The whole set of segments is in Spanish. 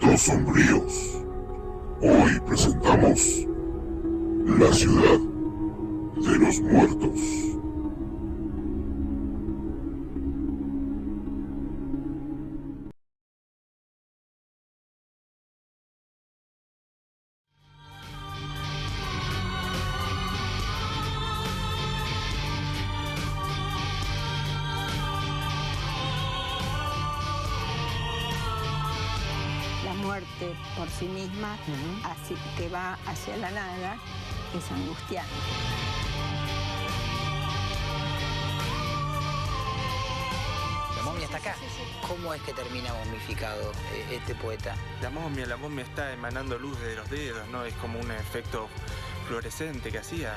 Momentos sombríos. Hoy presentamos la ciudad de los muertos. Muerte por sí misma, así que va hacia la nada, es angustiante. La momia está acá. ¿Cómo es que termina momificado este poeta? La momia está emanando luz de los dedos, ¿no? Es como un efecto fluorescente que hacía.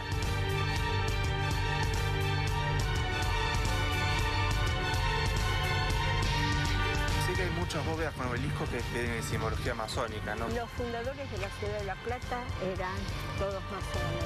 Sí que hay muchas bóvedas con obeliscos que tienen simbología masónica, ¿no? Los fundadores de la ciudad de La Plata eran todos masones.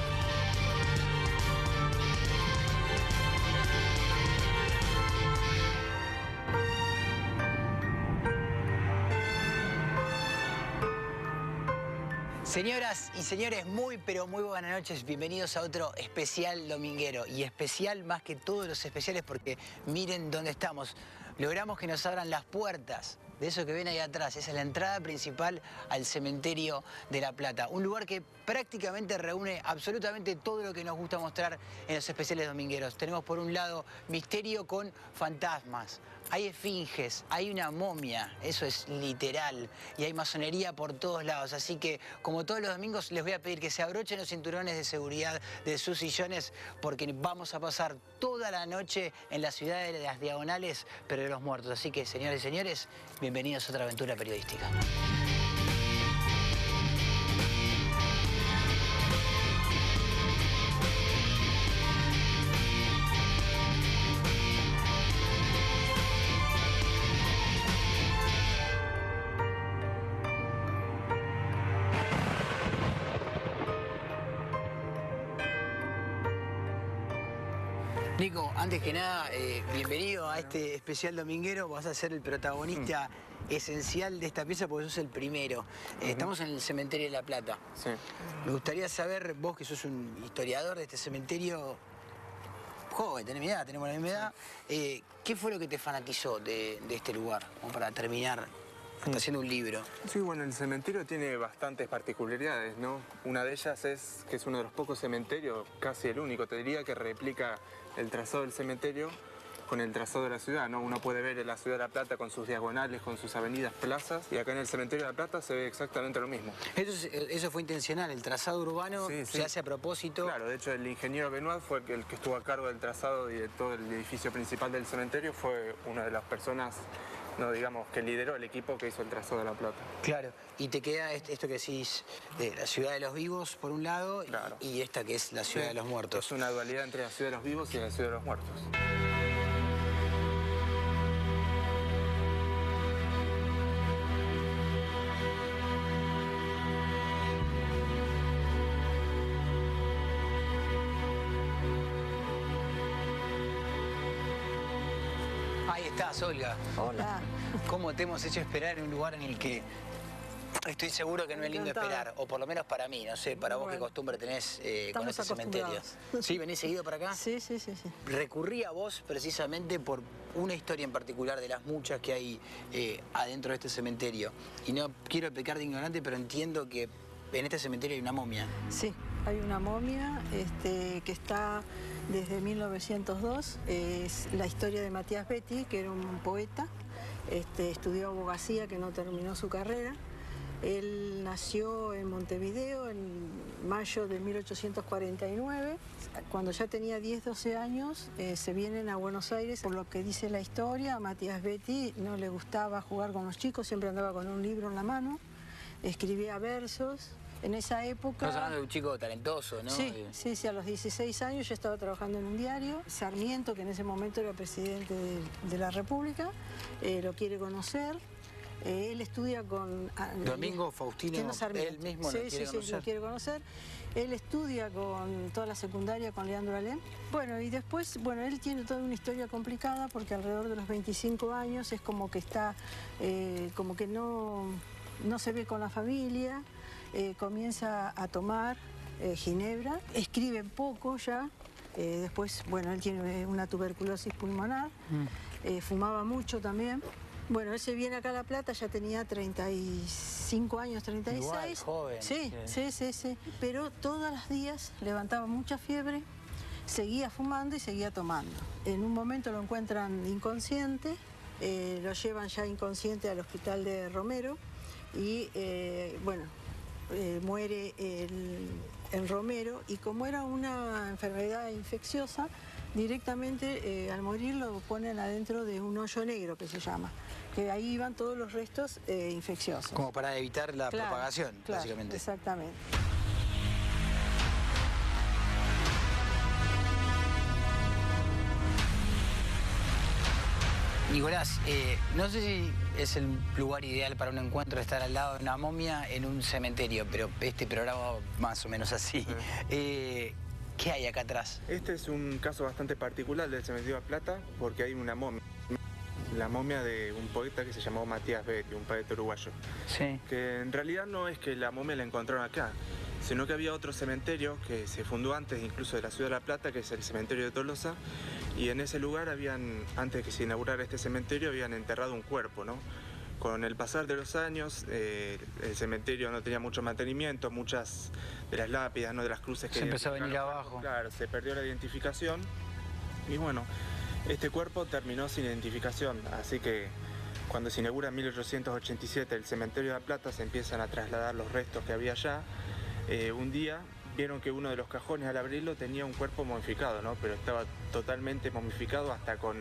Señoras y señores, muy pero muy buenas noches. Bienvenidos a otro especial dominguero. Y especial más que todos los especiales porque miren dónde estamos. Logramos que nos abran las puertas de eso que ven ahí atrás. Esa es la entrada principal al cementerio de La Plata. Un lugar que prácticamente reúne absolutamente todo lo que nos gusta mostrar en los especiales domingueros. Tenemos por un lado misterio con fantasmas. Hay esfinges, hay una momia, eso es literal, y hay masonería por todos lados. Así que, como todos los domingos, les voy a pedir que se abrochen los cinturones de seguridad de sus sillones, porque vamos a pasar toda la noche en la ciudad de las diagonales, pero de los muertos. Así que, señores y señores, bienvenidos a otra aventura periodística. Nico, antes que nada, bienvenido a este especial dominguero. Vas a ser el protagonista esencial de esta pieza porque sos el primero. Estamos en el cementerio de La Plata. Sí. Me gustaría saber, vos que sos un historiador de este cementerio, joven, tenés mi edad, tenemos la misma edad, ¿qué fue lo que te fanatizó de este lugar? Como para terminar hasta haciendo un libro. Sí, bueno, el cementerio tiene bastantes particularidades, ¿no? Una de ellas es que es uno de los pocos cementerios, casi el único, te diría, que replica el trazado del cementerio con el trazado de la ciudad, ¿no? Uno puede ver la ciudad de La Plata con sus diagonales, con sus avenidas, plazas, y acá en el cementerio de La Plata se ve exactamente lo mismo. Eso fue intencional, el trazado urbano se hace a propósito. Claro, de hecho el ingeniero Benoit fue el que estuvo a cargo del trazado y de todo el edificio principal del cementerio, fue una de las personas, no digamos, que lideró el equipo que hizo el trazado de La Plata. Claro, y te queda esto que decís de la ciudad de los vivos por un lado, claro, y esta que es la ciudad de los muertos. Es una dualidad entre la ciudad de los vivos y la ciudad de los muertos. Ahí estás, Olga. Hola. ¿Cómo te hemos hecho esperar en un lugar en el que estoy seguro que no es lindo esperar? O por lo menos para mí, no sé, para vos qué costumbre tenés con este cementerio. ¿Sí? ¿Venís seguido para acá? Sí. Recurrí a vos precisamente por una historia en particular de las muchas que hay adentro de este cementerio. Y no quiero pecar de ignorante, pero entiendo que en este cementerio hay una momia. Sí, hay una momia que está desde 1902. Es la historia de Matías Betti, que era un poeta. Estudió abogacía, que no terminó su carrera. Él nació en Montevideo en mayo de 1849. Cuando ya tenía 10, 12 años, se vienen a Buenos Aires. Por lo que dice la historia, a Matías Betti no le gustaba jugar con los chicos, siempre andaba con un libro en la mano, escribía versos. En esa época... Estamos hablando de un chico talentoso, ¿no? Sí, a los 16 años yo estaba trabajando en un diario. Sarmiento, que en ese momento era presidente de la República, lo quiere conocer. Él estudia con... Domingo Faustino Sarmiento. Él mismo lo quiere conocer. Lo quiere conocer. Él estudia con toda la secundaria con Leandro Alem. Bueno, y después, él tiene toda una historia complicada porque alrededor de los 25 años es como que está, como que no no se ve con la familia, comienza a tomar ginebra, escribe poco ya, después, bueno, él tiene una tuberculosis pulmonar, fumaba mucho también. Bueno, él se viene acá a La Plata, ya tenía 35 años, 36. Igual, joven. Sí. Pero todos los días levantaba mucha fiebre, seguía fumando y seguía tomando. En un momento lo encuentran inconsciente, lo llevan ya inconsciente al hospital de Romero y, muere el Romero, y como era una enfermedad infecciosa, directamente al morir lo ponen adentro de un hoyo negro que se llama, que ahí iban todos los restos infecciosos. Como para evitar la propagación, claro, básicamente. Exactamente. Nicolás, no sé si es el lugar ideal para un encuentro estar al lado de una momia en un cementerio, pero este programa más o menos así. ¿Qué hay acá atrás? Este es un caso bastante particular del cementerio de La Plata porque hay una momia. La momia de un poeta que se llamó Matías Betti, un poeta uruguayo. Sí. Que en realidad no es que la momia la encontraron acá, sino que había otro cementerio que se fundó antes incluso de la ciudad de La Plata, que es el cementerio de Tolosa, y en ese lugar antes de que se inaugurara este cementerio, habían enterrado un cuerpo, ¿no? Con el pasar de los años, el cementerio no tenía mucho mantenimiento, muchas de las lápidas, ¿no?, de las cruces que... Se empezó a venir abajo. Claro, se perdió la identificación y bueno, este cuerpo terminó sin identificación, así que cuando se inaugura en 1887 el cementerio de La Plata se empiezan a trasladar los restos que había allá. Un día vieron que uno de los cajones al abrirlo tenía un cuerpo momificado, ¿no? Pero estaba totalmente momificado, hasta con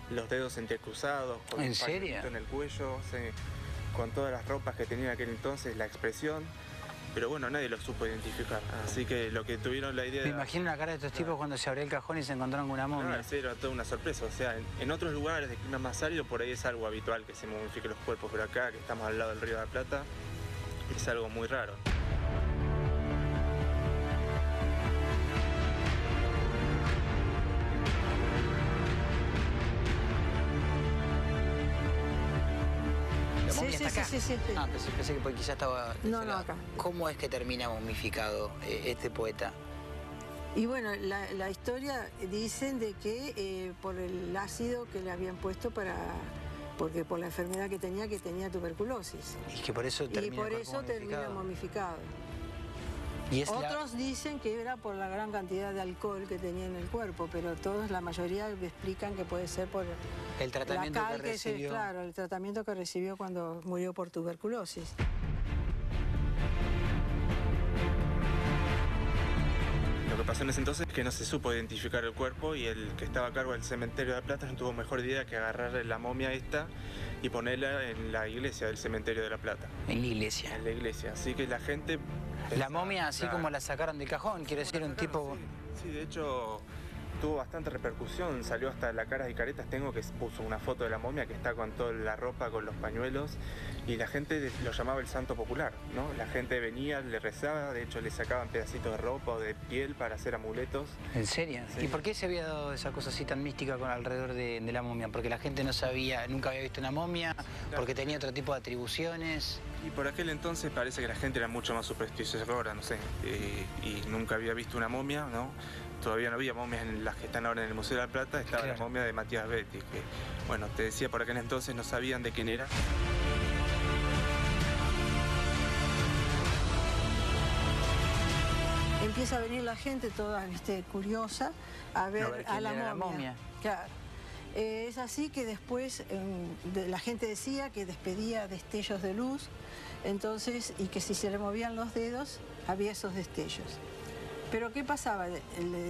los dedos entrecruzados, con ¿En un serio? pañuelito en el cuello, con todas las ropas que tenía en aquel entonces, la expresión. Pero bueno, nadie lo supo identificar, así que lo que tuvieron la idea... Me imagino la cara de estos tipos cuando se abrió el cajón y se encontraron con una momia. Claro, sí, era toda una sorpresa, o sea, en otros lugares de clima más árido por ahí es algo habitual que se momifiquen los cuerpos, pero acá, que estamos al lado del río de la Plata, es algo muy raro. ¿La momia está acá? Sí. Ah, pensé que quizás estaba... de No, ese no, lado. acá. ¿Cómo es que termina momificado este poeta? Y bueno, la historia dicen de que por el ácido que le habían puesto porque por la enfermedad que tenía tuberculosis. Y que por eso termina Y por el cuerpo eso termina momificado. momificado. Y es Otros dicen que era por la gran cantidad de alcohol que tenía en el cuerpo, pero todos, la mayoría explican que puede ser por el tratamiento la cal que recibió. claro, el tratamiento que recibió cuando murió por tuberculosis. Lo que pasó en ese entonces es que no se supo identificar el cuerpo y el que estaba a cargo del cementerio de La Plata no tuvo mejor idea que agarrar la momia esta y ponerla en la iglesia del cementerio de La Plata. En la iglesia. En la iglesia, así que la gente... La momia, así como la sacaron del cajón, quiero decir, un tipo... Sí, de hecho tuvo bastante repercusión, salió hasta la Caras y Caretas, tengo que puso una foto de la momia que está con toda la ropa, con los pañuelos, y la gente lo llamaba el santo popular, ¿no? La gente venía, le rezaba, de hecho le sacaban pedacitos de ropa o de piel para hacer amuletos. ¿En serio? Sí. ¿Y por qué se había dado esa cosa así tan mística con alrededor de la momia? ¿Porque la gente no sabía, nunca había visto una momia? ¿Porque tenía otro tipo de atribuciones? Y por aquel entonces parece que la gente era mucho más supersticiosa que ahora, no sé, y nunca había visto una momia, ¿no? Todavía no había momias en las que están ahora en el Museo de La Plata, estaba Claro. la momia de Matías Betti, que, bueno, te decía, por aquel entonces no sabían de quién era. Empieza a venir la gente toda curiosa a ver a quién la era la momia. momia. Claro. Es así que después la gente decía que despedía destellos de luz, entonces, y que si se le movían los dedos había esos destellos. Pero ¿qué pasaba?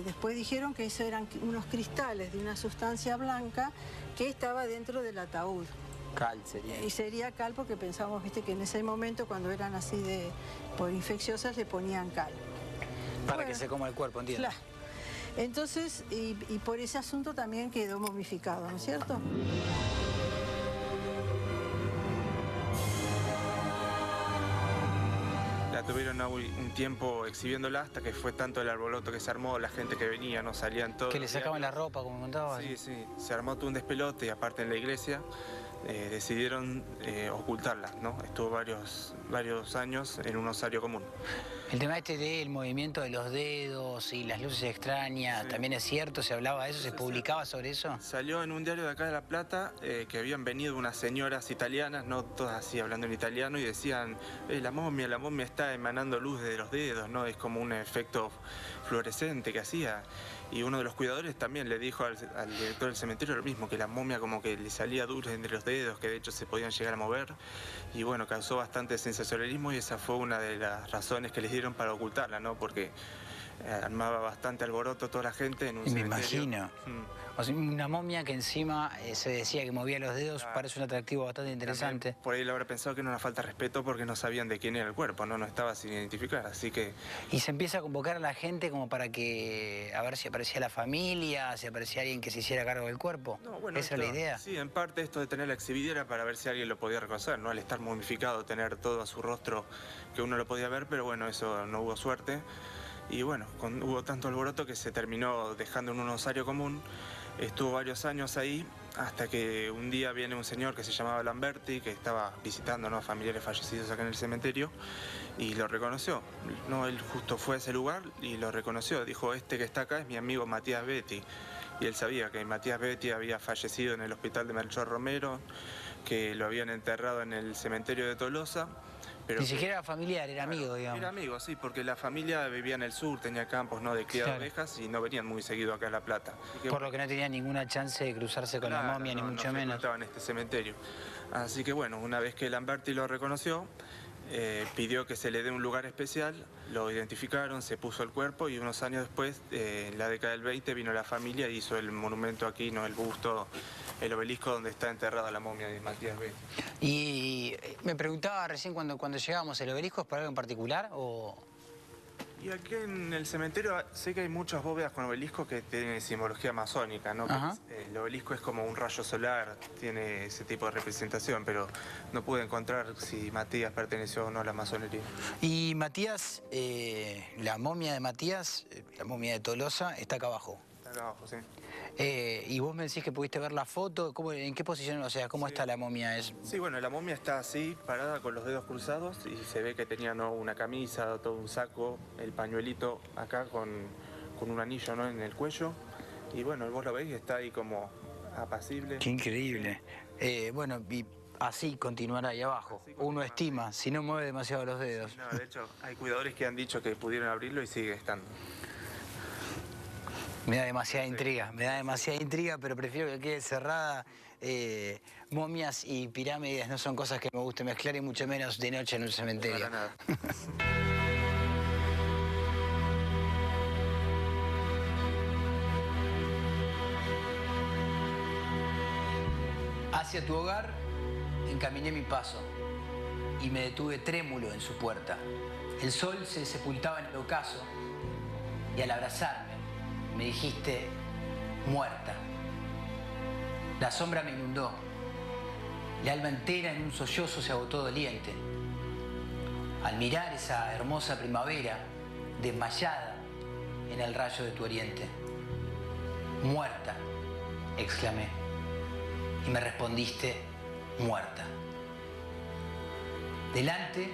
Después dijeron que eso eran unos cristales de una sustancia blanca que estaba dentro del ataúd. Cal sería. Y sería cal porque pensábamos, que en ese momento cuando eran así por infecciosas le ponían cal. Para que se coma el cuerpo, entiendo. Claro. Entonces, y por ese asunto también quedó momificado, ¿no es cierto? La tuvieron un tiempo exhibiéndola hasta que fue tanto el alboroto que se armó, la gente que venía, no salían todos. Que le sacaban la ropa, como contabas. Sí, se armó todo un despelote, y aparte en la iglesia, decidieron ocultarla, ¿no? Estuvo varios años en un osario común. El tema este del movimiento de los dedos y las luces extrañas, Sí. ¿también es cierto? ¿Se hablaba de eso? ¿Se publicaba sobre eso? Salió en un diario de acá de La Plata que habían venido unas señoras italianas, no todas así hablando en italiano, y decían, la momia está emanando luz de los dedos, ¿no? Es como un efecto fluorescente que hacía. Y uno de los cuidadores también le dijo al director del cementerio lo mismo, que la momia como que le salía dulce entre los dedos, que de hecho se podían llegar a mover. Y bueno, causó bastante sensacionalismo y esa fue una de las razones que les dieron para ocultarla, ¿no? Porque armaba bastante alboroto toda la gente en un Me cementerio. imagino. O sea, una momia que encima se decía que movía los dedos, Claro. parece un atractivo bastante interesante. También por ahí le habrá pensado que era una falta de respeto porque no sabían de quién era el cuerpo, no estaba sin identificar, así que... Y se empieza a convocar a la gente como para que, a ver si aparecía la familia, si aparecía alguien que se hiciera cargo del cuerpo. No, bueno, ¿Esa es la idea? Sí, en parte esto de tener la exhibidera para ver si alguien lo podía reconocer, ¿no? Al estar momificado, tener todo a su rostro que uno lo podía ver, pero bueno, eso no hubo suerte. Y bueno, hubo tanto alboroto que se terminó dejando en un osario común. Estuvo varios años ahí, hasta que un día viene un señor que se llamaba Lamberti, que estaba visitando, ¿no?, familiares fallecidos acá en el cementerio, y lo reconoció. No, él justo fue a ese lugar y lo reconoció. Dijo, este que está acá es mi amigo Matías Betti. Y él sabía que Matías Betti había fallecido en el hospital de Melchor Romero, que lo habían enterrado en el cementerio de Tolosa. Pero Ni siquiera era familiar, era amigo, digamos. Era amigo, sí, porque la familia vivía en el sur, tenía campos, ¿no?, de cría de Claro. ovejas y no venían muy seguido acá a La Plata. Así que, Por lo que no tenía ninguna chance de cruzarse con la claro, momia, ni mucho no menos. frecuentaban este cementerio. Así que bueno, una vez que Lamberti lo reconoció, pidió que se le dé un lugar especial, lo identificaron, se puso el cuerpo y unos años después, en la década del 20, vino la familia y hizo el monumento aquí, ¿no?, el busto, el obelisco donde está enterrada la momia de Matías Betti. Y me preguntaba recién cuando llegamos, ¿el obelisco es por algo en particular o...? Y aquí en el cementerio sé que hay muchas bóvedas con obeliscos que tienen simbología masónica, ¿no? Ajá. El obelisco es como un rayo solar, tiene ese tipo de representación, pero no pude encontrar si Matías perteneció o no a la masonería. Y Matías, la momia de Matías, la momia de Tolosa, está acá abajo. Está acá abajo, sí. Y vos me decís que pudiste ver la foto, ¿en qué posición, o sea, cómo está la momia? Sí, bueno, la momia está así, parada con los dedos cruzados y se ve que tenía, ¿no?, una camisa, todo un saco, el pañuelito acá con un anillo, ¿no?, en el cuello. Y bueno, vos lo veis y está ahí como apacible. Qué increíble. Bueno, y así continuará ahí abajo. Así Uno continuará. estima, si no mueve demasiado los dedos. No, de hecho, hay cuidadores que han dicho que pudieron abrirlo y sigue estando. Me da demasiada intriga, pero prefiero que quede cerrada. Momias y pirámides no son cosas que me guste mezclar y mucho menos de noche en un cementerio. Para nada. Hacia tu hogar encaminé mi paso y me detuve trémulo en su puerta. El sol se sepultaba en el ocaso y al abrazarme me dijiste, muerta. La sombra me inundó. El alma entera en un sollozo se agotó doliente. Al mirar esa hermosa primavera, desmayada en el rayo de tu oriente. Muerta, exclamé. Y me respondiste, muerta. Delante,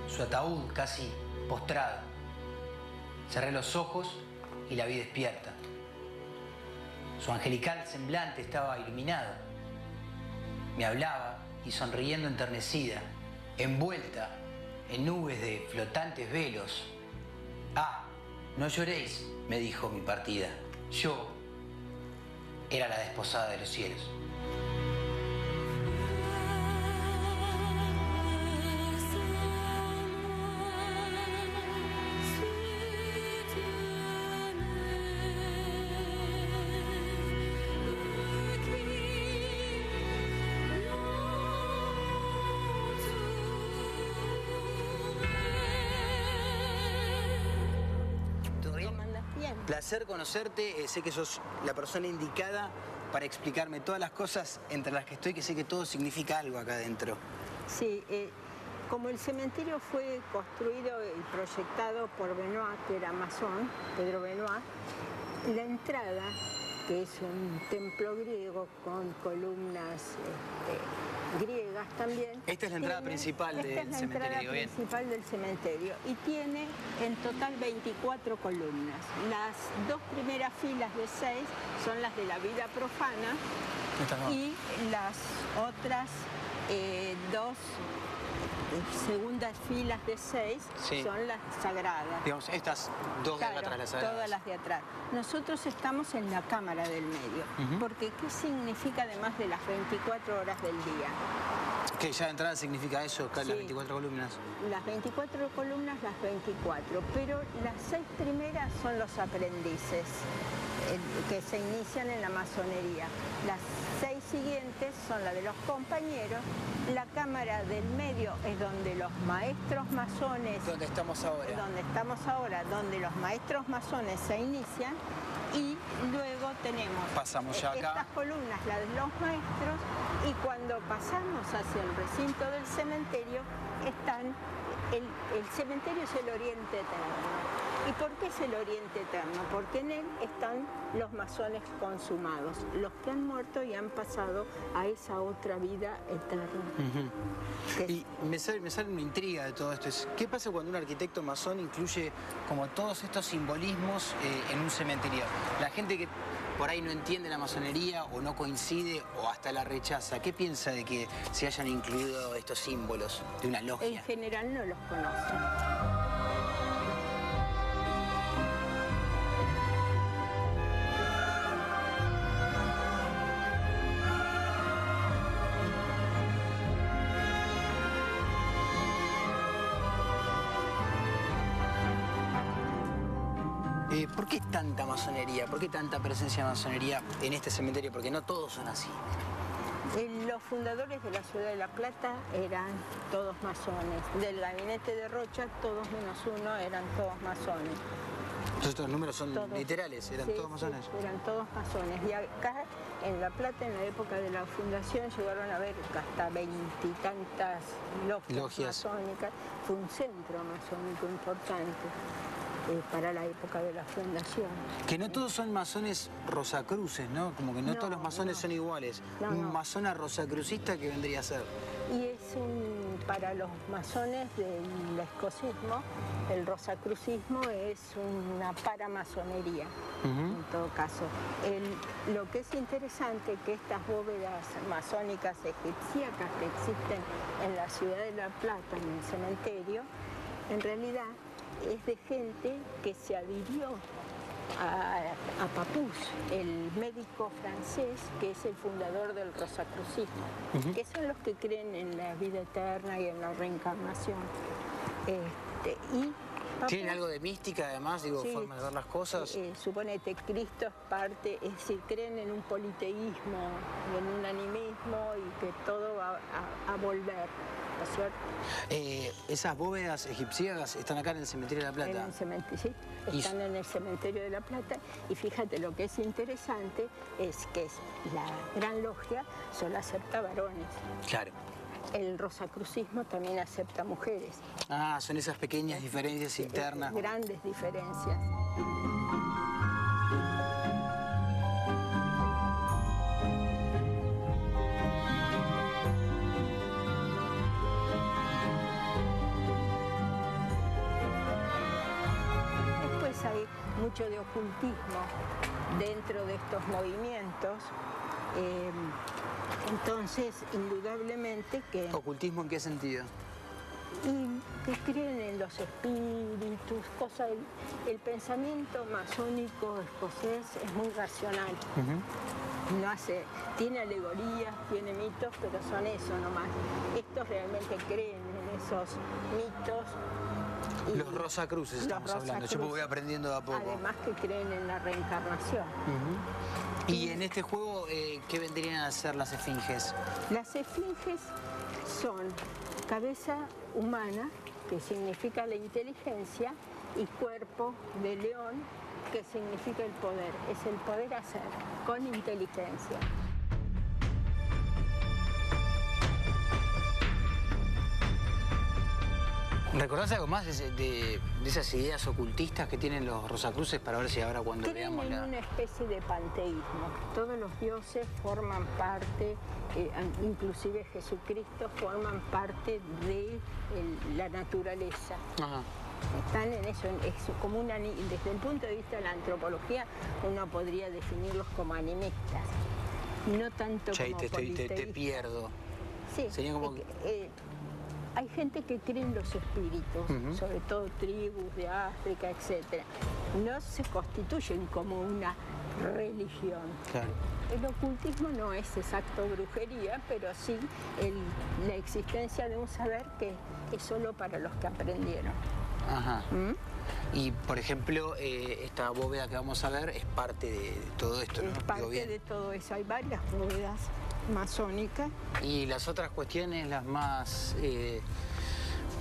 su ataúd casi postrado. Cerré los ojos y la vi despierta. Su angelical semblante estaba iluminado. Me hablaba y sonriendo enternecida, envuelta en nubes de flotantes velos. Ah, no lloréis, me dijo mi partida. Yo era la desposada de los cielos. ¿Todo bien? ¿Cómo andas? Bien. Placer conocerte, sé que sos la persona indicada para explicarme todas las cosas entre las que estoy, que sé que todo significa algo acá adentro. Sí, como el cementerio fue construido y proyectado por Benoit, que era masón, Pedro Benoit, la entrada, que es un templo griego con columnas griegas también. Esta es la entrada principal del cementerio, Esta es la entrada principal del cementerio y tiene en total 24 columnas. Las dos primeras filas de 6 son las de la vida profana y las otras dos segundas filas de 6 son las sagradas. Digamos, estas dos de atrás, las sagradas. Todas las de atrás. Nosotros estamos en la cámara del medio, porque ¿qué significa además de las 24 horas del día? Que ya de entrada significa eso, las 24 columnas. Las 24 columnas, las 24, pero las 6 primeras son los aprendices que se inician en la masonería. Las 6 siguientes son las de los compañeros. La cámara del medio es donde los maestros masones... Donde estamos ahora. Donde estamos ahora, donde los maestros masones se inician. Y luego tenemos pasamos ya acá. Estas columnas, las de los maestros, y cuando pasamos hacia el recinto del cementerio, el cementerio es el Oriente Eterno. ¿Y por qué es el Oriente Eterno? Porque en él están los masones consumados, los que han muerto y han pasado a esa otra vida eterna. Y me sale una intriga de todo esto. ¿Qué pasa cuando un arquitecto masón incluye como todos estos simbolismos en un cementerio? La gente que por ahí no entiende la masonería o no coincide o hasta la rechaza, ¿qué piensa de que se hayan incluido estos símbolos de una logia? En general no los conocen. ¿Por qué tanta masonería? ¿Por qué tanta presencia de masonería en este cementerio? Porque no todos son así. Los fundadores de la ciudad de La Plata eran todos masones. Del gabinete de Rocha, todos menos uno eran todos masones. Entonces estos números son literales, eran todos masones. Sí, eran todos masones. Y acá en La Plata, en la época de la fundación, llegaron a haber hasta 20 y tantas logias masónicas. Fue un centro masónico importante para la época de la fundación. Que no todos son masones rosacruces, ¿no? Como que no todos los masones son iguales. Un masona rosacrucista, ¿qué vendría a ser? Y es para los masones del escocismo, el rosacrucismo es una paramasonería, en todo caso. Lo que es interesante que estas bóvedas masónicas egipciacas que existen en la ciudad de La Plata, en el cementerio, en realidad es de gente que se adhirió a Papus, el médico francés que es el fundador del rosacrucismo, que son los que creen en la vida eterna y en la reencarnación. ¿Tienen algo de mística además, forma de ver las cosas? Suponete, Cristo es parte, es decir, creen en un politeísmo, en un animismo y que todo va a volver. ¿No es cierto? Esas bóvedas egipcias están acá en el cementerio de La Plata. En el cementerio, sí, están en el cementerio de La Plata. Y fíjate, lo que es interesante es que la gran logia solo acepta varones. Claro. El rosacrucismo también acepta mujeres. Ah, son esas pequeñas diferencias internas. Grandes diferencias. Hay mucho de ocultismo dentro de estos movimientos, entonces indudablemente que... ¿Ocultismo en qué sentido? Y que creen en los espíritus, cosas... El pensamiento masónico escocés es muy racional. Tiene alegorías, tiene mitos, pero son eso nomás. Estos realmente creen en esos mitos. Los rosacruces estamos hablando, yo voy aprendiendo de a poco. Además que creen en la reencarnación. Y en este juego, ¿qué vendrían a ser las esfinges? Las esfinges son cabeza humana, que significa la inteligencia, y cuerpo de león, que significa el poder. Es el poder hacer, con inteligencia. ¿Recordás algo más de esas ideas ocultistas que tienen los Rosacruces para ver si ahora cuando Creen veamos en una especie de panteísmo. Todos los dioses forman parte, inclusive Jesucristo, forman parte de la naturaleza. Ajá. Están en eso, es como desde el punto de vista de la antropología, uno podría definirlos como animistas, no tanto como politeístas. Te pierdo. Sí, sería como... hay gente que cree en los espíritus, sobre todo tribus de África, etc. No se constituyen como una religión. Claro. El ocultismo no es exacto brujería, pero sí la existencia de un saber que es solo para los que aprendieron. Ajá. Y, por ejemplo, esta bóveda que vamos a ver es parte de todo esto, ¿no? Es parte de todo eso. Hay varias bóvedas masónicas. Y las otras cuestiones, las más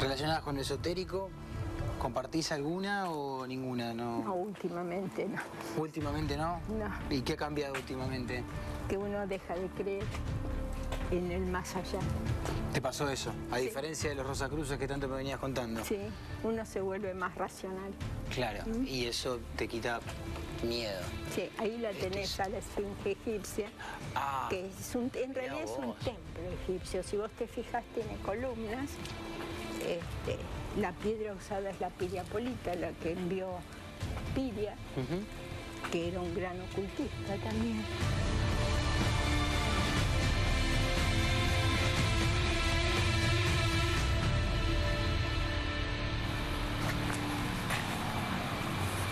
relacionadas con lo esotérico, ¿compartís alguna o ninguna? No, últimamente no. ¿Últimamente no? No. ¿Y qué ha cambiado últimamente? Que uno deja de creer en el más allá. ¿Te pasó eso? A Sí. diferencia de los Rosacruces que tanto me venías contando. Sí, uno se vuelve más racional. Claro, y eso te quita miedo. Sí, ahí la tenés a la esfinge egipcia, que es en realidad es un templo egipcio. Si vos te fijas, tiene columnas. La piedra usada es la piriapolita, la que envió Piria, que era un gran ocultista también.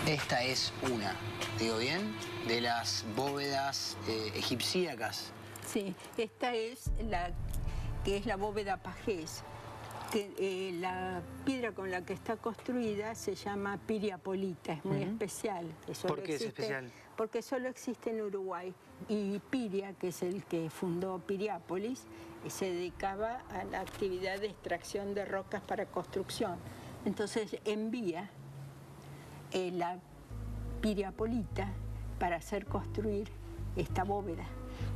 Esta es una, digo bien, de las bóvedas egipciacas. Sí, esta es la bóveda pajés, que la piedra con la que está construida se llama piriapolita, es muy especial. ¿Por qué es especial? Porque solo existe en Uruguay. Y Piria, que es el que fundó Piriápolis, se dedicaba a la actividad de extracción de rocas para construcción. Entonces envía la piriapolita para hacer construir esta bóveda.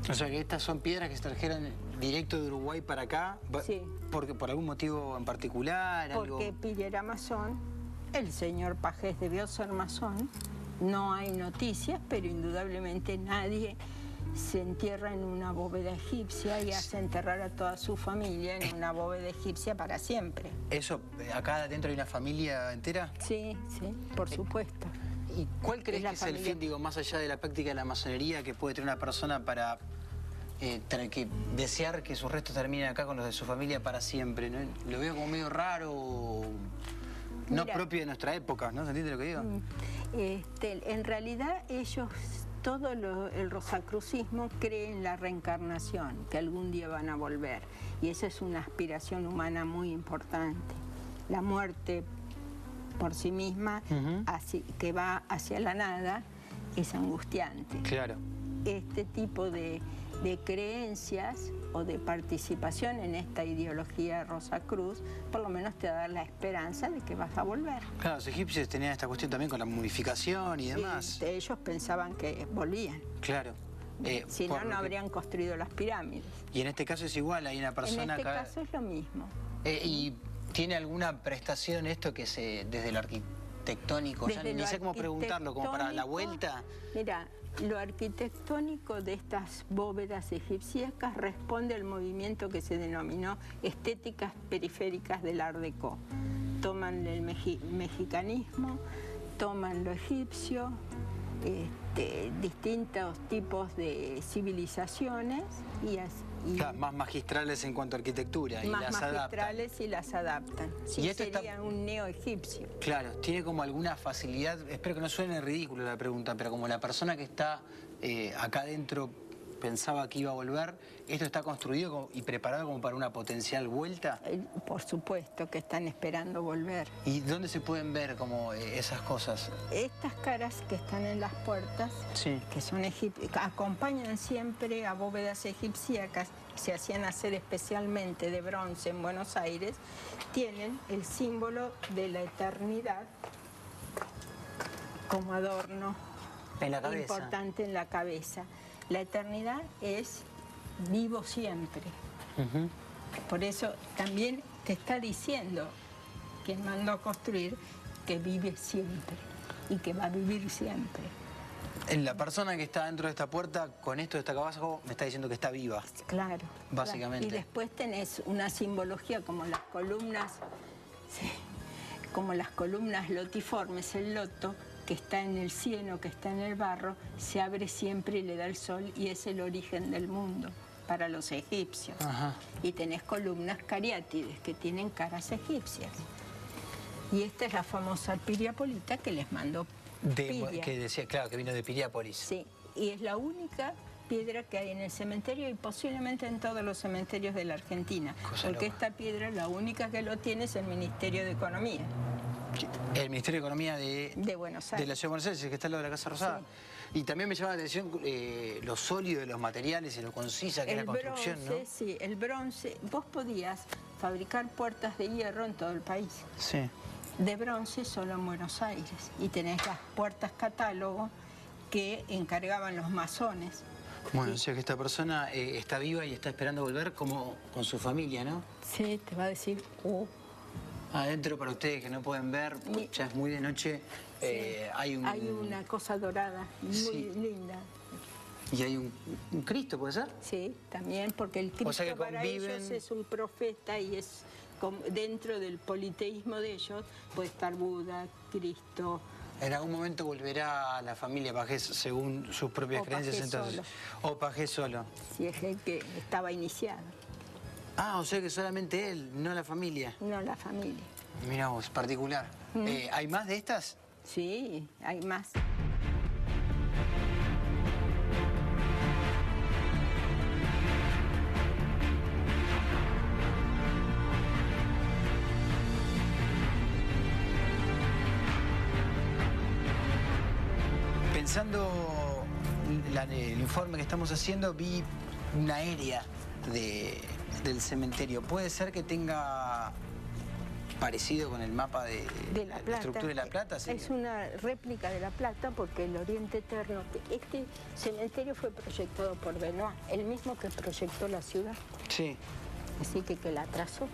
O sea que estas son piedras que se trajeron directo de Uruguay para acá, Sí. ¿Por algún motivo en particular? Porque Piria era masón, el señor Pajés debió ser masón, no hay noticias, pero indudablemente nadie se entierra en una bóveda egipcia y hace enterrar a toda su familia en una bóveda egipcia para siempre. ¿Eso, acá dentro hay una familia entera? Sí, sí, por supuesto. ¿Y cuál crees la que es el familia. fin, digo, más allá de la práctica de la masonería que puede tener una persona para desear que sus restos terminen acá con los de su familia para siempre? ¿No? Lo veo como medio raro, no Mira, propio de nuestra época, ¿no? ¿Se entiende lo que digo? En realidad ellos, todo el rosacrucismo cree en la reencarnación, que algún día van a volver. Y esa es una aspiración humana muy importante. La muerte por sí misma, que va hacia la nada, es angustiante. Claro. Este tipo de creencias o de participación en esta ideología Rosacruz, por lo menos te da la esperanza de que vas a volver. Claro, los egipcios tenían esta cuestión también con la mumificación y demás. Ellos pensaban que volvían. Claro. Si no, no habrían construido las pirámides. Y en este caso es igual, hay una persona En este acá... caso es lo mismo. ¿Y tiene alguna prestación esto que desde lo arquitectónico, ya ni sé cómo preguntarlo, como para la vuelta? Mira, lo arquitectónico de estas bóvedas egipciacas responde al movimiento que se denominó estéticas periféricas del Art Déco. Toman el mexicanismo, toman lo egipcio, distintos tipos de civilizaciones Claro, más magistrales en cuanto a arquitectura y más las magistrales adaptan. y las adaptan. Sí, Y esto sería un neo-egipcio. Claro, tiene como alguna facilidad, espero que no suene ridículo la pregunta, pero como la persona que está acá adentro pensaba que iba a volver, ¿esto está construido y preparado como para una potencial vuelta? Por supuesto que están esperando volver. ¿Y dónde se pueden ver como esas cosas? Estas caras que están en las puertas, Sí. que son acompañan siempre a bóvedas egipciacas, se hacían hacer especialmente de bronce en Buenos Aires, tienen el símbolo de la eternidad como adorno En la cabeza. importante en la cabeza. La eternidad es vivo siempre. Por eso también te está diciendo quien mandó construir, que vive siempre y que va a vivir siempre. La persona que está dentro de esta puerta, con esto que está acá abajo, me está diciendo que está viva. Claro. Básicamente. Y después tenés una simbología como las columnas, sí, como las columnas lotiformes, el loto, que está en el cieno, que está en el barro, se abre siempre y le da el sol, y es el origen del mundo para los egipcios. Ajá. Y tenés columnas cariátides, que tienen caras egipcias. Y esta es la famosa Piriapolita que les mandó Piria. Que decía, claro, que vino de Piriápolis. Sí, y es la única piedra que hay en el cementerio y posiblemente en todos los cementerios de la Argentina. Cosa porque loca. esta piedra, la única que lo tiene es el Ministerio de Economía El Ministerio de Economía de Buenos de Aires. la Ciudad de Buenos Aires, que está al lado de la Casa Rosada. Y también me llama la atención lo sólido de los materiales y lo concisa que es la construcción, bronce, ¿no? sí, el bronce. Vos podías fabricar puertas de hierro en todo el país. Sí. De bronce solo en Buenos Aires. Y tenés las puertas catálogo que encargaban los masones. Bueno, o sea que esta persona está viva y está esperando volver como con su familia, ¿no? Sí, te va a decir, oh. Adentro, para ustedes que no pueden ver, ya es muy de noche, hay una cosa dorada, muy linda. Y hay un Cristo, ¿puede ser? Sí, también, porque el Cristo sea que para conviven... ellos es un profeta y es dentro del politeísmo de ellos puede estar Buda, Cristo. En algún momento volverá a la familia Pajés según sus propias O creencias, Pajés entonces. solo. O Pajés solo. Si es el que estaba iniciado, Ah, o sea que solamente él, no la familia. no la familia. Mirá vos, particular. ¿Hay más de estas? Sí, hay más. Pensando el informe que estamos haciendo, vi una aérea del cementerio. ¿Puede ser que tenga parecido con el mapa de La Plata. estructura de La Plata? Sí. Es una réplica de La Plata porque el Oriente Eterno, este cementerio fue proyectado por Benoit, el mismo que proyectó la ciudad, Sí. así que la trazó.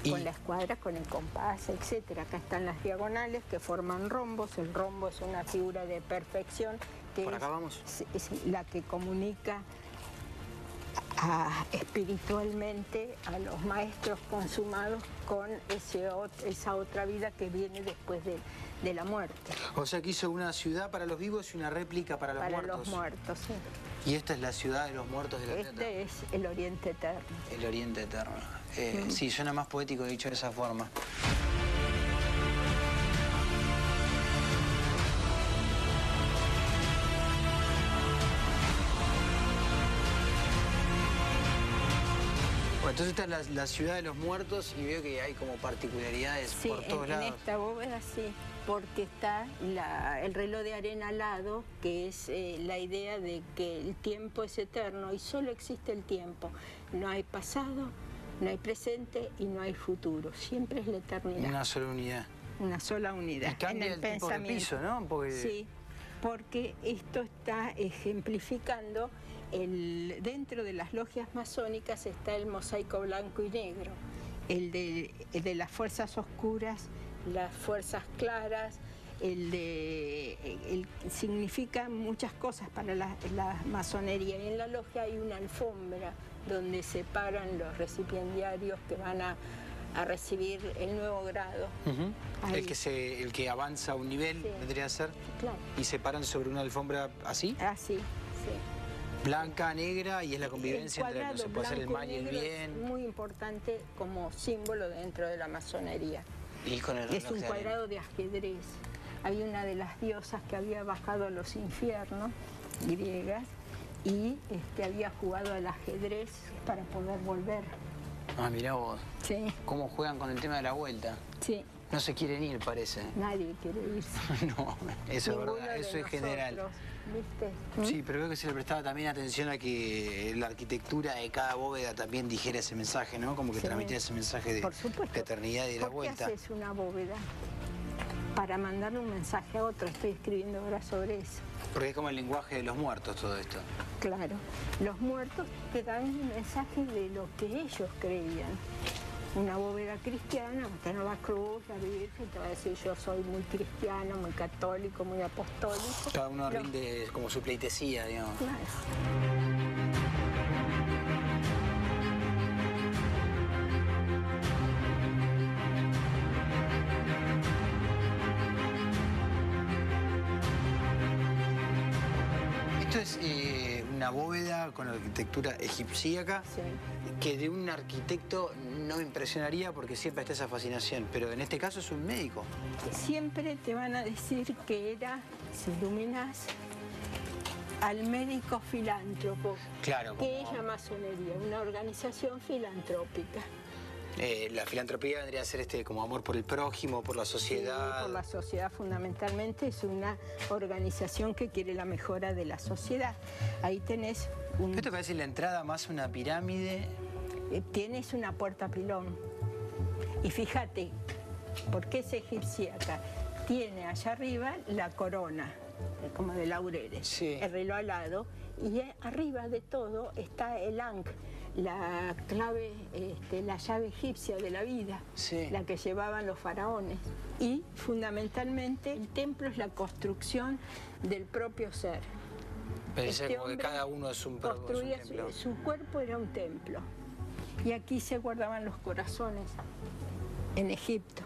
Con la escuadra, con el compás, etcétera. Acá están las diagonales que forman rombos. El rombo es una figura de perfección que ¿Por acá vamos? es la que comunica espiritualmente a los maestros consumados con esa otra vida que viene después de la muerte. O sea que hizo una ciudad para los vivos y una réplica para los muertos. Para los muertos, sí. Y esta es la ciudad de los muertos de La Plata. Este es el Oriente Eterno. El Oriente Eterno. Sí, suena más poético dicho de esa forma. Bueno, entonces esta es la ciudad de los muertos y veo que hay como particularidades Sí, por todos en lados. esta bóveda sí, porque está el reloj de arena al lado, que es la idea de que el tiempo es eterno y solo existe el tiempo. No hay pasado, no hay presente y no hay futuro. Siempre es la eternidad. Una sola unidad. Una sola unidad. Y cambia en el tipo de piso, ¿no? Porque... Sí, porque esto está ejemplificando, dentro de las logias masónicas está el mosaico blanco y negro, el de las fuerzas oscuras, las fuerzas claras, significa muchas cosas para la masonería. Y en la logia hay una alfombra donde separan los recipiendarios que van a recibir el nuevo grado. El que avanza a un nivel, Sí. vendría a ser, Claro. y se paran sobre una alfombra así, Así, sí. blanca, negra, y es la convivencia entre, no cuadrado se puede hacer el blanco mal y y el negro bien, es muy importante como símbolo dentro de la masonería. y con el Es reloj un de arena. cuadrado de ajedrez. Había una de las diosas que había bajado a los infiernos, griegas, y había jugado al ajedrez para poder volver. Ah, mirá vos, Sí, cómo juegan con el tema de la vuelta. sí, No se quieren ir, parece. nadie quiere irse. No, eso es Ninguno verdad, de eso es general. nosotros, ¿viste? Sí, pero veo que se le prestaba también atención a que la arquitectura de cada bóveda también dijera ese mensaje, ¿no? Como que Sí. transmitiera ese mensaje Por supuesto. de eternidad y de la ¿Por vuelta. qué haces una bóveda? Para mandarle un mensaje a otro. Estoy escribiendo ahora sobre eso. Porque es como el lenguaje de los muertos todo esto. Claro. Los muertos te dan un mensaje de lo que ellos creían. una bóveda cristiana, va a tener la cruz, la Virgen, te va a decir yo soy muy cristiano, muy católico, muy apostólico. Cada uno rinde como su pleitesía, digamos. Claro. Esto es una bóveda con arquitectura egipcíaca Sí. que de un arquitecto no me impresionaría porque siempre está esa fascinación, pero en este caso es un médico. Siempre te van a decir que era, si iluminas, al médico filántropo, Claro, que como- es la masonería, una organización filantrópica. La filantropía vendría a ser como amor por el prójimo, por la sociedad. Por la sociedad fundamentalmente es una organización que quiere la mejora de la sociedad. Ahí tenés ¿Esto parece la entrada más una pirámide? tienes una puerta pilón. Y fíjate, ¿por qué es egipciaca? Tiene allá arriba la corona, como de laureles, Sí. el reloj alado, y arriba de todo está el Ankh, la clave, la llave egipcia de la vida, Sí. la que llevaban los faraones. Y fundamentalmente el templo es la construcción del propio ser. Pensé como que hombre cada uno es un construía templo. su cuerpo era un templo. Y aquí se guardaban los corazones, en Egipto.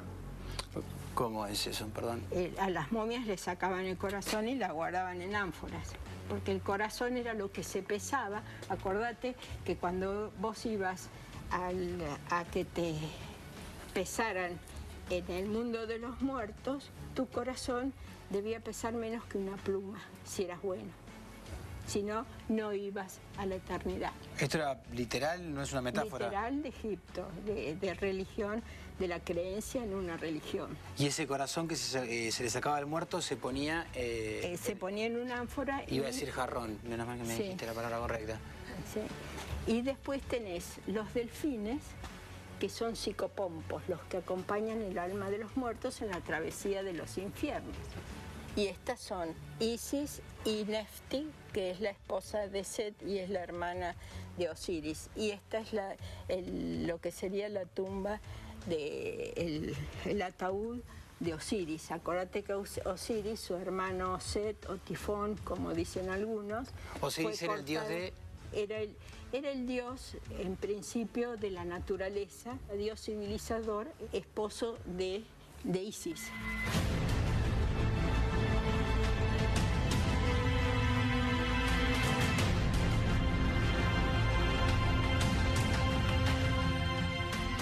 ¿Cómo es eso? Perdón. A las momias le sacaban el corazón y la guardaban en ánforas, porque el corazón era lo que se pesaba. Acordate que cuando vos ibas a que te pesaran en el mundo de los muertos, tu corazón debía pesar menos que una pluma, si eras bueno. Si no, no ibas a la eternidad. ¿Esto era literal? ¿No es una metáfora? Literal de Egipto, de religión, de la creencia en una religión. Y ese corazón que se le sacaba al muerto se ponía... Se ponía en una ánfora y... Iba a decir jarrón, menos mal que me Sí. dijiste la palabra correcta. Sí. Y después tenés los delfines, que son psicopompos, los que acompañan el alma de los muertos en la travesía de los infiernos. Y estas son Isis y Nefti, que es la esposa de Set y es la hermana de Osiris. Y esta es lo que sería la tumba, el ataúd de Osiris. Acordate que Osiris, su hermano Set o Tifón, como dicen algunos... Osiris fue era el dios cortado. de... Era el dios, en principio, de la naturaleza, dios civilizador, esposo de Isis.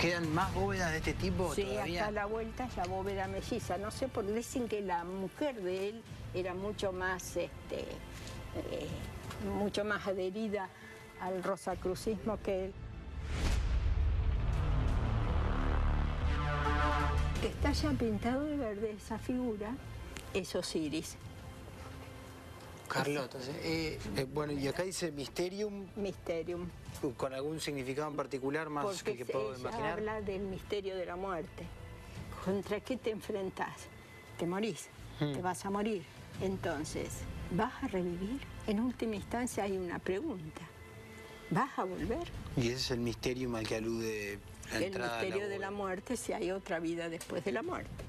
¿Quedan más bóvedas de este tipo Sí, todavía? hasta la vuelta es la bóveda melliza. No sé, porque dicen que la mujer de él era mucho más adherida al rosacrucismo que él. Que está ya pintado de verde esa figura es Osiris. Carlota, ¿sí? Bueno, y acá dice Mysterium, Mysterium. con algún significado en particular más Porque que puedo ella imaginar. habla del misterio de la muerte. ¿Contra qué te enfrentás? Te morís, te vas a morir. Entonces, ¿vas a revivir? En última instancia hay una pregunta. ¿Vas a volver? Y ese es el Mysterium al que alude la El entrada misterio de la bóveda. muerte, si hay otra vida después de la muerte.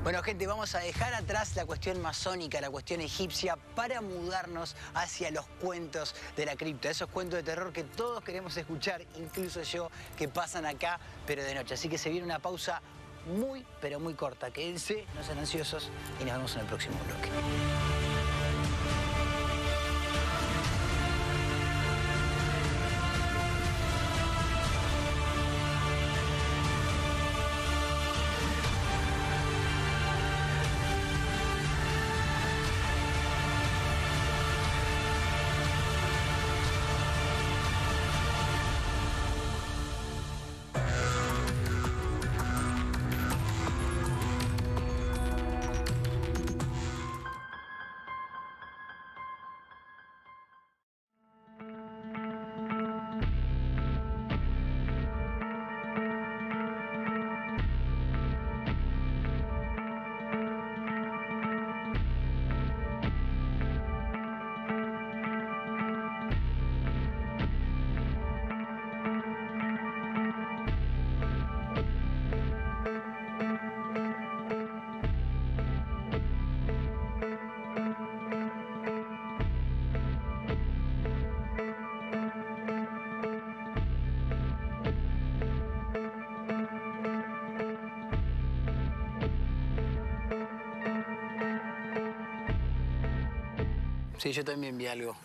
Bueno, gente, vamos a dejar atrás la cuestión masónica, la cuestión egipcia, para mudarnos hacia los cuentos de la cripta, esos cuentos de terror que todos queremos escuchar, incluso yo, que pasan acá, pero de noche. Así que se viene una pausa muy, pero muy corta. Quédense, no sean ansiosos y nos vemos en el próximo bloque. Sí, yo también vi algo.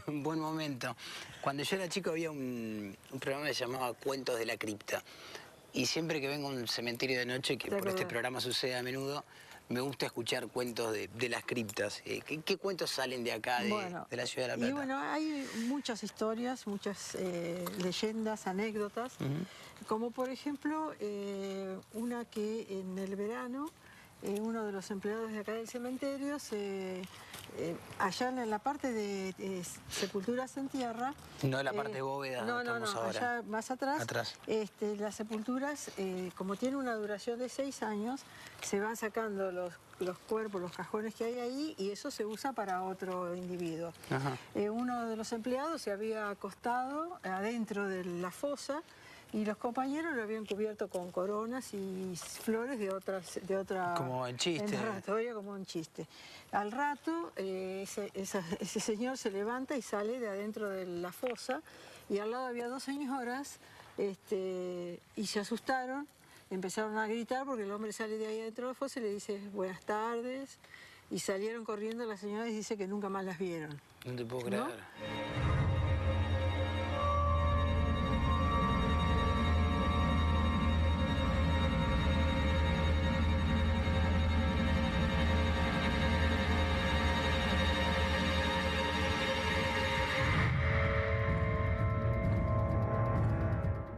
Un buen momento. Cuando yo era chico había un programa que se llamaba Cuentos de la Cripta. Y siempre que vengo a un cementerio de noche, que por este programa sucede a menudo, me gusta escuchar cuentos de las criptas. ¿Qué cuentos salen de acá, de la ciudad de La Plata? Y bueno, hay muchas historias, muchas leyendas, anécdotas, como por ejemplo una que en el verano uno de los empleados de acá del cementerio allá en la parte de sepulturas en tierra. No la parte de bóveda donde estamos ahora. Allá más atrás. Las sepulturas, como tienen una duración de 6 años, se van sacando los cuerpos, los cajones que hay ahí, y eso se usa para otro individuo. Uno de los empleados se había acostado adentro de la fosa, y los compañeros lo habían cubierto con coronas y flores de otra... Como en chiste. Como en chiste. Al rato, ese señor se levanta y sale de adentro de la fosa, y al lado había 2 señoras, y se asustaron, empezaron a gritar porque el hombre sale de ahí adentro de la fosa y le dice buenas tardes, y salieron corriendo las señoras y dice que nunca más las vieron. No te puedo creer. ¿No?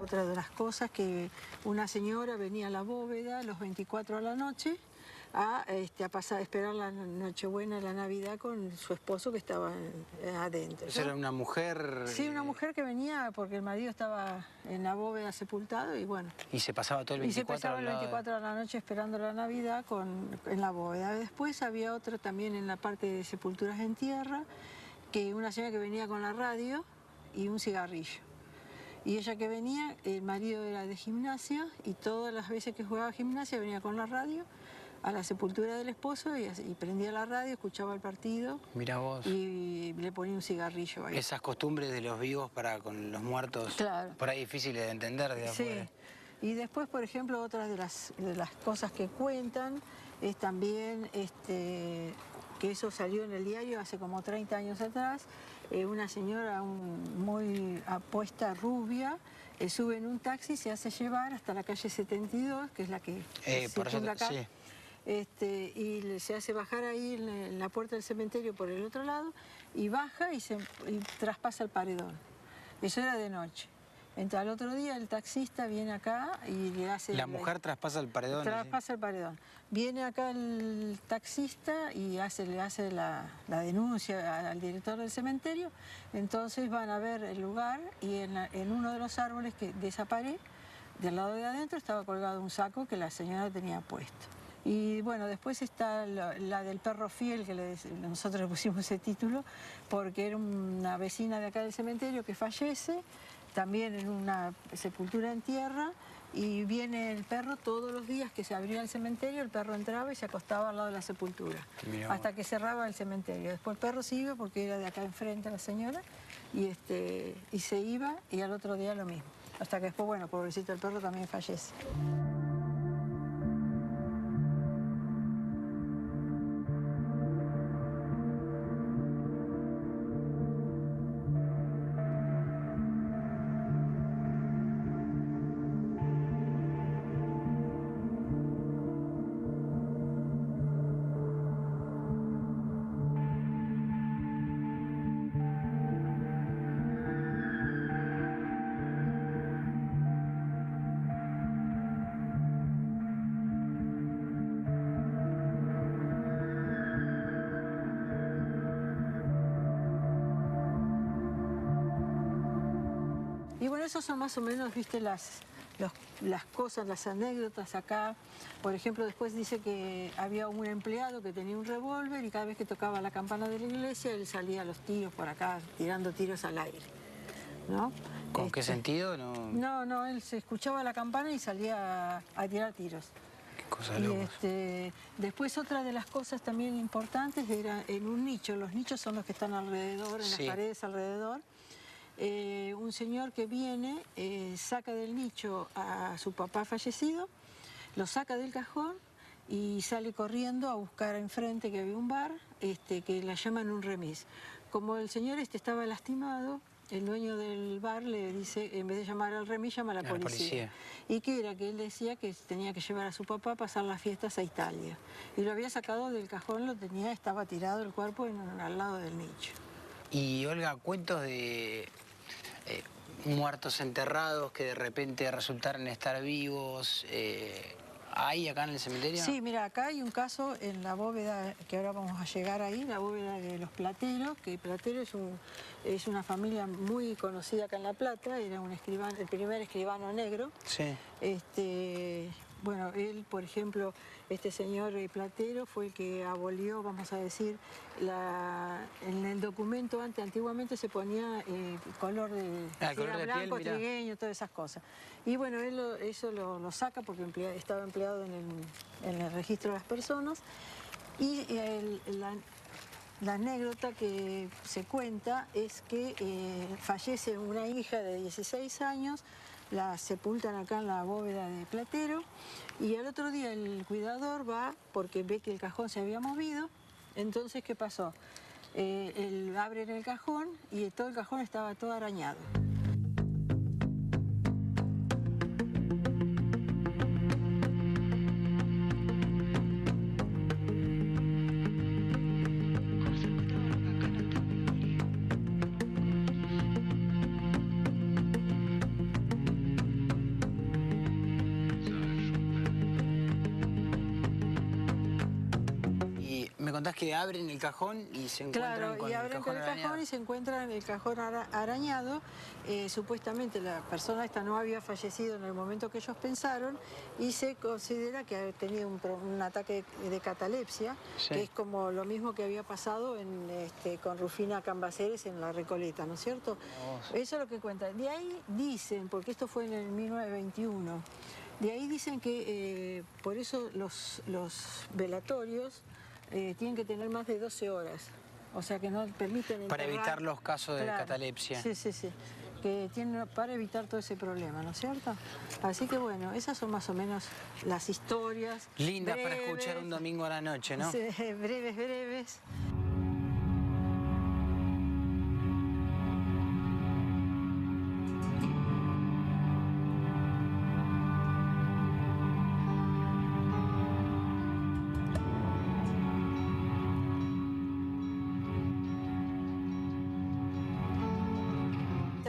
Otra de las cosas, que una señora venía a la bóveda los 24 a la noche a esperar la Nochebuena, la Navidad con su esposo que estaba adentro. ¿Esa era una mujer? Sí, una mujer que venía porque el marido estaba en la bóveda sepultado y bueno. ¿Y se pasaba todo el 24? Y se pasaba el 24 a la noche esperando la Navidad en la bóveda. Después había otra también en la parte de sepulturas en tierra, que una señora que venía con la radio y un cigarrillo. Y ella que venía, el marido era de gimnasia, y todas las veces que jugaba gimnasia venía con la radio a la sepultura del esposo y prendía la radio, escuchaba el partido. Mirá vos. Y le ponía un cigarrillo ahí. Esas costumbres de los vivos para con los muertos, claro, por ahí difíciles de entender de afuera. Sí. Y después, por ejemplo, otra de las cosas que cuentan es también que eso salió en el diario hace como 30 años atrás. Una señora muy apuesta, rubia, sube en un taxi, se hace llevar hasta la calle 72, que es la que circula acá. Sí. Y se hace bajar ahí en la puerta del cementerio por el otro lado, y baja y traspasa el paredón. Eso era de noche. Entonces al otro día el taxista viene acá y le hace... La mujer traspasa el paredón. Traspasa el paredón. Viene acá el taxista y le hace la denuncia al director del cementerio. Entonces van a ver el lugar, y en uno de los árboles de esa pared, del lado de adentro, estaba colgado un saco que la señora tenía puesto. Y bueno, después está la del perro fiel, que nosotros le pusimos ese título, porque era una vecina de acá del cementerio que fallece, también en una sepultura en tierra, y viene el perro todos los días que se abría el cementerio, el perro entraba y se acostaba al lado de la sepultura, hasta que cerraba el cementerio. Después el perro se iba, porque era de acá enfrente la señora, y se iba, y al otro día lo mismo. Hasta que después, bueno, pobrecito, el perro también fallece. Esas son más o menos, viste, las cosas, las anécdotas acá. Por ejemplo, después dice que había un empleado que tenía un revólver, y cada vez que tocaba la campana de la iglesia, él salía a los tiros por acá, tirando tiros al aire, ¿no? ¿Con qué sentido? No, él se escuchaba la campana y salía a tirar tiros. Qué cosa loca. Después, otra de las cosas también importantes era en un nicho. Los nichos son los que están alrededor, en las paredes alrededor. Un señor que viene, saca del nicho a su papá fallecido, lo saca del cajón y sale corriendo a buscar enfrente que había un bar, que la llaman un remis. Como el señor estaba lastimado, el dueño del bar le dice, en vez de llamar al remis, llama a la policía. Y que era que él decía que tenía que llevar a su papá a pasar las fiestas a Italia. Y lo había sacado del cajón, estaba tirado el cuerpo al lado del nicho. Y Olga, cuentos de muertos enterrados que de repente resultaron estar vivos, ¿hay acá en el cementerio? Sí, mira, acá hay un caso en la bóveda, que ahora vamos a llegar ahí, la bóveda de los Plateros, que Platero es una familia muy conocida acá en La Plata, era un escribano, el primer escribano negro. Sí. Bueno, él, por ejemplo, este señor Platero fue el que abolió, vamos a decir, en el documento antiguamente se ponía color de, color de blanco, piel, trigueño, todas esas cosas. Y bueno, él eso lo saca porque estaba empleado en el registro de las personas. Y la anécdota que se cuenta es que fallece una hija de 16 años, la sepultan acá en la bóveda de Platero y al otro día el cuidador va porque ve que el cajón se había movido. Entonces, ¿qué pasó? Él abre el cajón y todo el cajón estaba todo arañado. Me contás que abren el cajón y se encuentran con el cajón arañado. Y se encuentran el cajón arañado. Supuestamente la persona esta no había fallecido en el momento que ellos pensaron y se considera que ha tenido un ataque de catalepsia, sí, que es como lo mismo que había pasado con Rufina Cambaceres en La Recoleta, ¿no es cierto? Oh, sí. Eso es lo que cuentan. De ahí dicen, porque esto fue en el 1921, de ahí dicen que por eso los velatorios tienen que tener más de 12 horas, o sea que no permiten enterrar. Para evitar los casos de catalepsia. Sí, sí, sí, que tienen para evitar todo ese problema, ¿no es cierto? Así que bueno, esas son más o menos las historias. Lindas breves, para escuchar un domingo a la noche, ¿no? Sí, breves.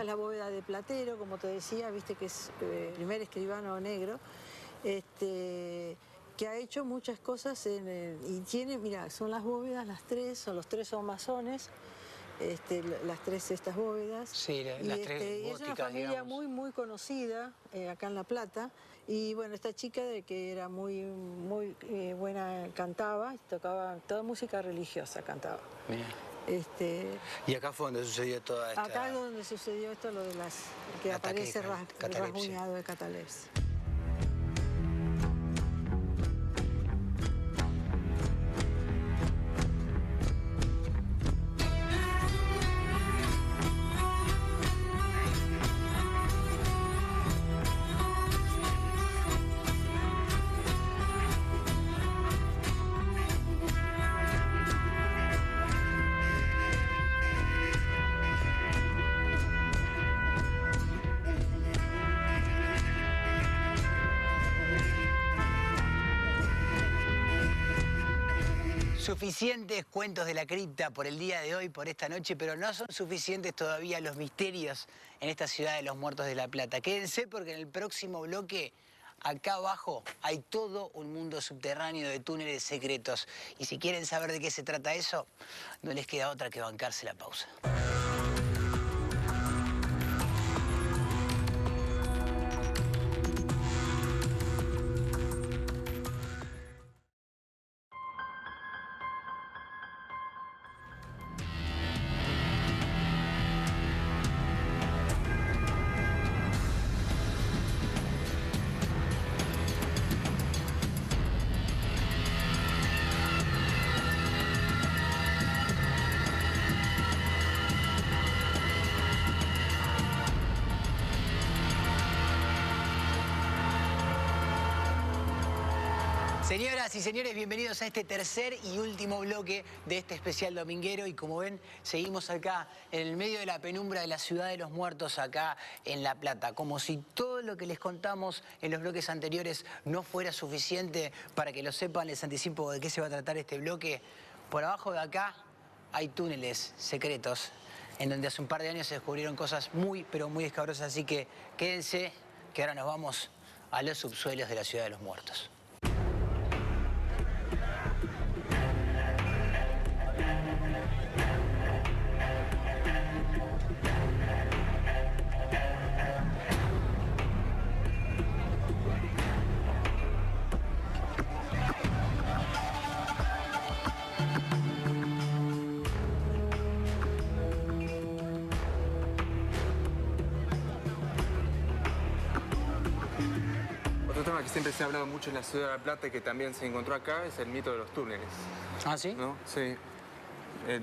La bóveda de Platero, como te decía, viste que es el primer escribano negro, que ha hecho muchas cosas y tiene, mira, son las bóvedas, los tres son masones, las tres estas bóvedas. Sí, las tres góticas, es una familia digamos, muy conocida acá en La Plata. Y bueno, esta chica que era muy buena, cantaba, tocaba toda música religiosa, cantaba. Bien. Y acá fue donde sucedió toda esta... Acá es donde sucedió esto, lo de que aparece rasguñado de catalepsia. Suficientes cuentos de la cripta por el día de hoy, por esta noche, pero no son suficientes todavía los misterios en esta ciudad de los muertos de La Plata. Quédense porque en el próximo bloque, acá abajo, hay todo un mundo subterráneo de túneles secretos. Y si quieren saber de qué se trata eso, no les queda otra que bancarse la pausa. Señoras y señores, bienvenidos a este tercer y último bloque de este especial dominguero. Y como ven, seguimos acá en el medio de la penumbra de la Ciudad de los Muertos, acá en La Plata. Como si todo lo que les contamos en los bloques anteriores no fuera suficiente para que lo sepan, les anticipo de qué se va a tratar este bloque. Por abajo de acá hay túneles secretos en donde hace un par de años se descubrieron cosas muy, pero muy escabrosas. Así que quédense, que ahora nos vamos a los subsuelos de la Ciudad de los Muertos. Otro tema que siempre se ha hablado mucho en la Ciudad de La Plata y que también se encontró acá es el mito de los túneles. ¿Ah, sí? ¿No? Sí.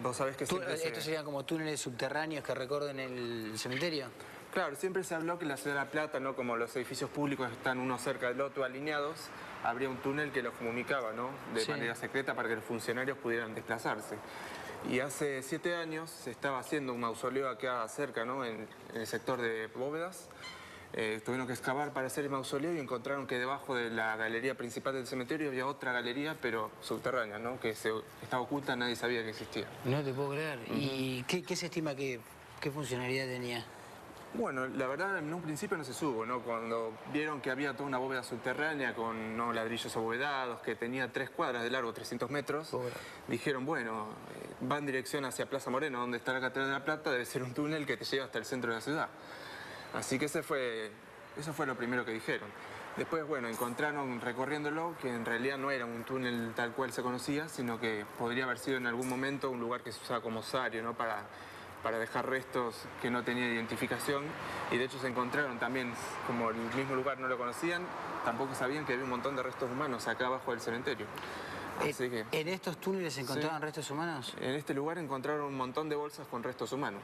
Vos sabés que siempre ¿Estos serían como túneles subterráneos que recorren el cementerio? Claro, siempre se habló que en la Ciudad de La Plata, ¿no? Como los edificios públicos están uno cerca del otro alineados, habría un túnel que los comunicaba, ¿no? De manera secreta para que los funcionarios pudieran desplazarse. Y hace 7 años se estaba haciendo un mausoleo acá cerca, ¿no? En el sector de Bóvedas. Tuvieron que excavar para hacer el mausoleo y encontraron que debajo de la galería principal del cementerio había otra galería, pero subterránea, ¿no? Que estaba oculta, nadie sabía que existía. No te puedo creer. ¿Y qué se estima qué funcionalidad tenía? Bueno, la verdad en un principio no se supo, ¿no? Cuando vieron que había toda una bóveda subterránea con ladrillos abovedados, que tenía 3 cuadras de largo, 300 metros, dijeron, bueno, va en dirección hacia Plaza Moreno, donde está la Catedral de La Plata, debe ser un túnel que te lleva hasta el centro de la ciudad. Así que eso fue lo primero que dijeron. Después, bueno, encontraron recorriéndolo que en realidad no era un túnel tal cual se conocía, sino que podría haber sido en algún momento un lugar que se usaba como osario, ¿no? Para dejar restos que no tenían identificación. Y de hecho se encontraron también, como el mismo lugar no lo conocían, tampoco sabían que había un montón de restos humanos acá abajo del cementerio. Así que, ¿En estos túneles se encontraron restos humanos? En este lugar encontraron un montón de bolsas con restos humanos.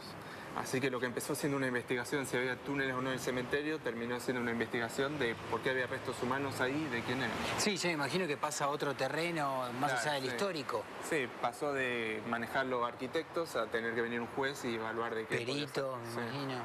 Así que lo que empezó siendo una investigación si había túneles o no en el cementerio, terminó siendo una investigación de por qué había restos humanos ahí y de quién eran. Sí, yo me imagino que pasa a otro terreno más allá del histórico. Sí, pasó de manejarlo arquitectos a tener que venir un juez y evaluar de qué. Perito, me imagino.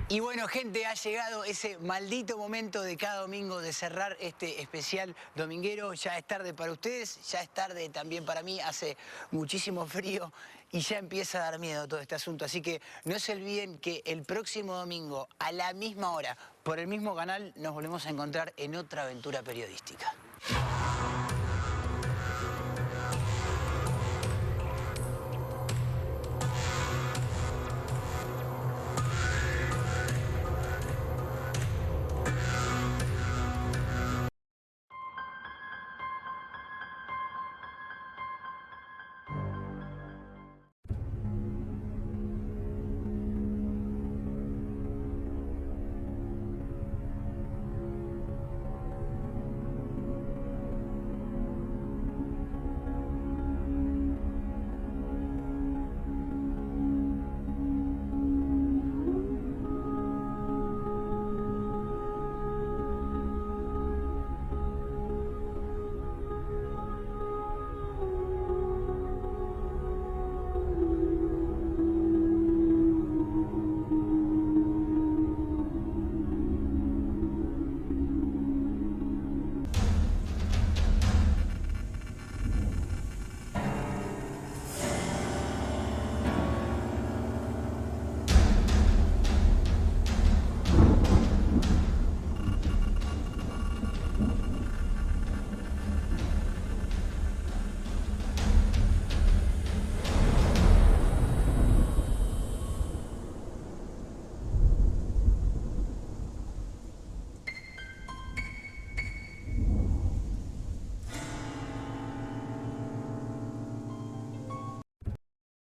Y bueno, gente, ha llegado ese maldito momento de cada domingo de cerrar este especial dominguero. Ya es tarde para ustedes, ya es tarde también para mí. Hace muchísimo frío y ya empieza a dar miedo todo este asunto. Así que no se olviden que el próximo domingo, a la misma hora, por el mismo canal, nos volvemos a encontrar en otra aventura periodística.